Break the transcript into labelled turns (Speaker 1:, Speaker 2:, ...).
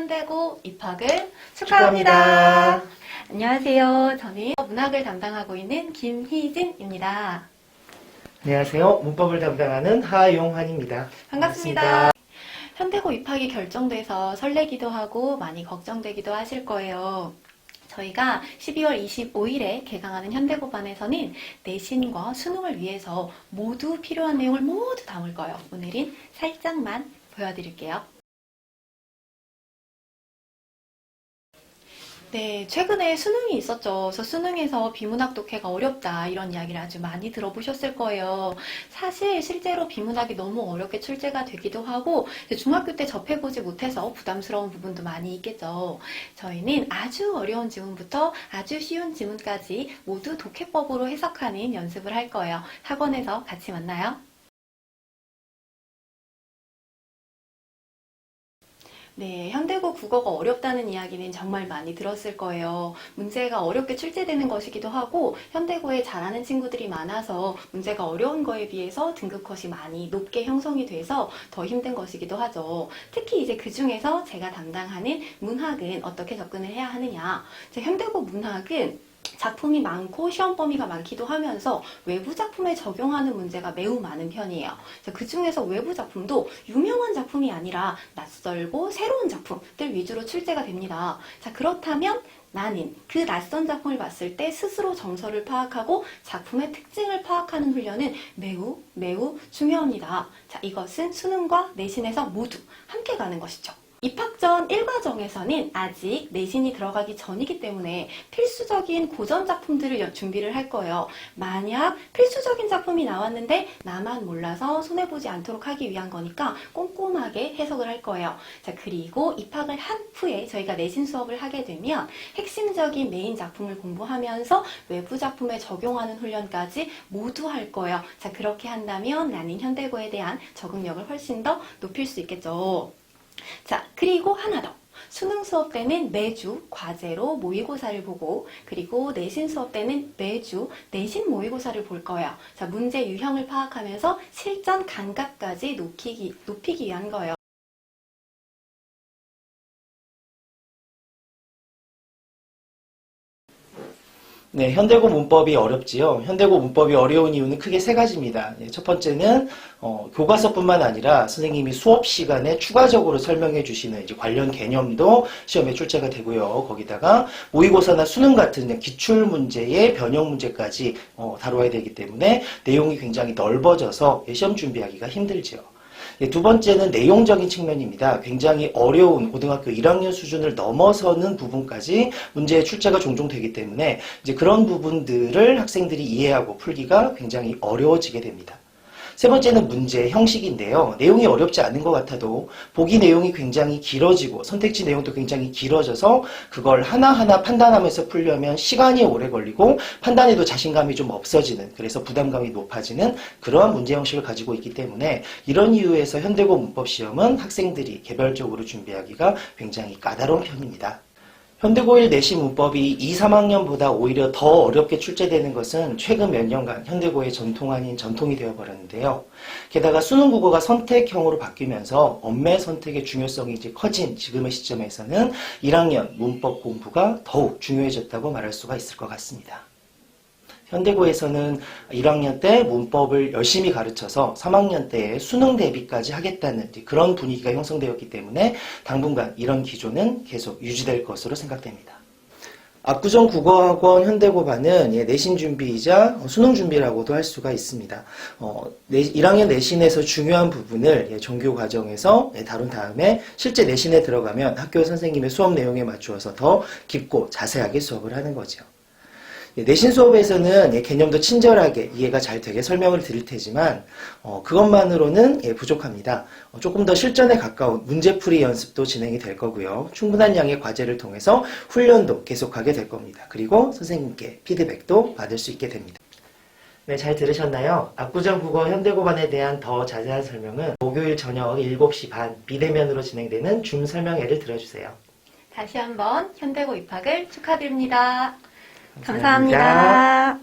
Speaker 1: 현대고 입학을 축하합니다. 안녕하세요. 저는 문학을 담당하고 있는 김희진입니다.
Speaker 2: 안녕하세요. 문법을 담당하는 하용환입니다.
Speaker 1: 반갑습니다. 현대고 입학이 결정돼서 설레기도 하고 많이 걱정되기도 하실 거예요. 저희가 12월 25일에 개강하는 현대고반에서는 내신과 수능을 위해서 모두 필요한 내용을 모두 담을 거예요. 오늘은 살짝만 보여드릴게요. 네, 최근에 수능이 있었죠. 그래서 수능에서 비문학 독해가 어렵다 이런 이야기를 아주 많이 들어보셨을 거예요. 사실 실제로 비문학이 너무 어렵게 출제가 되기도 하고 중학교 때 접해보지 못해서 부담스러운 부분도 많이 있겠죠. 저희는 아주 어려운 지문부터 아주 쉬운 지문까지 모두 독해법으로 해석하는 연습을 할 거예요. 학원에서 같이 만나요. 네, 현대고 국어가 어렵다는 이야기는 정말 많이 들었을 거예요. 문제가 어렵게 출제되는 것이기도 하고 현대고에 잘하는 친구들이 많아서 문제가 어려운 거에 비해서 등급컷이 많이 높게 형성이 돼서 더 힘든 것이기도 하죠. 특히 이제 그 중에서 제가 담당하는 문학은 어떻게 접근을 해야 하느냐. 현대고 문학은 작품이 많고 시험 범위가 많기도 하면서 외부 작품에 적용하는 문제가 매우 많은 편이에요. 그 중에서 외부 작품도 유명한 작품이 아니라 낯설고 새로운 작품들 위주로 출제가 됩니다. 자, 그렇다면 나는 그 낯선 작품을 봤을 때 스스로 정서를 파악하고 작품의 특징을 파악하는 훈련은 매우 중요합니다. 자, 이것은 수능과 내신에서 모두 함께 가는 것이죠. 입학 전 1과정에서는 아직 내신이 들어가기 전이기 때문에 필수적인 고전 작품들을 준비를 할 거예요. 만약 필수적인 작품이 나왔는데 나만 몰라서 손해보지 않도록 하기 위한 거니까 꼼꼼하게 해석을 할 거예요. 자, 그리고 입학을 한 후에 저희가 내신 수업을 하게 되면 핵심적인 메인 작품을 공부하면서 외부 작품에 적용하는 훈련까지 모두 할 거예요. 자, 그렇게 한다면 나는 현대고에 대한 적응력을 훨씬 더 높일 수 있겠죠. 자, 그리고 하나 더. 수능 수업 때는 매주 과제로 모의고사를 보고 그리고 내신 수업 때는 매주 내신 모의고사를 볼 거예요. 자, 문제 유형을 파악하면서 실전 감각까지 높이기 위한 거예요.
Speaker 2: 네, 현대고 문법이 어렵지요. 현대고 문법이 어려운 이유는 크게 세 가지입니다. 첫 번째는 교과서뿐만 아니라 선생님이 수업 시간에 추가적으로 설명해 주시는 이제 관련 개념도 시험에 출제가 되고요. 거기다가 모의고사나 수능 같은 기출 문제의 변형 문제까지 다뤄야 되기 때문에 내용이 굉장히 넓어져서 시험 준비하기가 힘들지요. 두 번째는 내용적인 측면입니다. 굉장히 어려운 고등학교 1학년 수준을 넘어서는 부분까지 문제의 출제가 종종 되기 때문에 이제 그런 부분들을 학생들이 이해하고 풀기가 굉장히 어려워지게 됩니다. 세 번째는 문제의 형식인데요. 내용이 어렵지 않은 것 같아도 보기 내용이 굉장히 길어지고 선택지 내용도 굉장히 길어져서 그걸 하나하나 판단하면서 풀려면 시간이 오래 걸리고 판단에도 자신감이 좀 없어지는, 그래서 부담감이 높아지는 그러한 문제 형식을 가지고 있기 때문에 이런 이유에서 현대고 문법 시험은 학생들이 개별적으로 준비하기가 굉장히 까다로운 편입니다. 현대고 1 내신 문법이 2, 3학년보다 오히려 더 어렵게 출제되는 것은 최근 몇 년간 현대고의 전통 아닌 전통이 되어버렸는데요. 게다가 수능 국어가 선택형으로 바뀌면서 언매 선택의 중요성이 이제 커진 지금의 시점에서는 1학년 문법 공부가 더욱 중요해졌다고 말할 수가 있을 것 같습니다. 현대고에서는 1학년 때 문법을 열심히 가르쳐서 3학년 때에 수능 대비까지 하겠다는 그런 분위기가 형성되었기 때문에 당분간 이런 기조는 계속 유지될 것으로 생각됩니다. 압구정 국어학원 현대고반은 내신 준비이자 수능 준비라고도 할 수가 있습니다. 1학년 내신에서 중요한 부분을 정규 과정에서 다룬 다음에 실제 내신에 들어가면 학교 선생님의 수업 내용에 맞추어서 더 깊고 자세하게 수업을 하는 거죠. 내신 수업에서는 개념도 친절하게 이해가 잘 되게 설명을 드릴 테지만 그것만으로는 부족합니다. 조금 더 실전에 가까운 문제풀이 연습도 진행이 될 거고요. 충분한 양의 과제를 통해서 훈련도 계속하게 될 겁니다. 그리고 선생님께 피드백도 받을 수 있게 됩니다. 네, 잘 들으셨나요? 압구정 국어 현대고반에 대한 더 자세한 설명은 목요일 저녁 7시 반 비대면으로 진행되는 줌 설명회를 들어주세요.
Speaker 1: 다시 한번 현대고 입학을 축하드립니다. 감사합니다.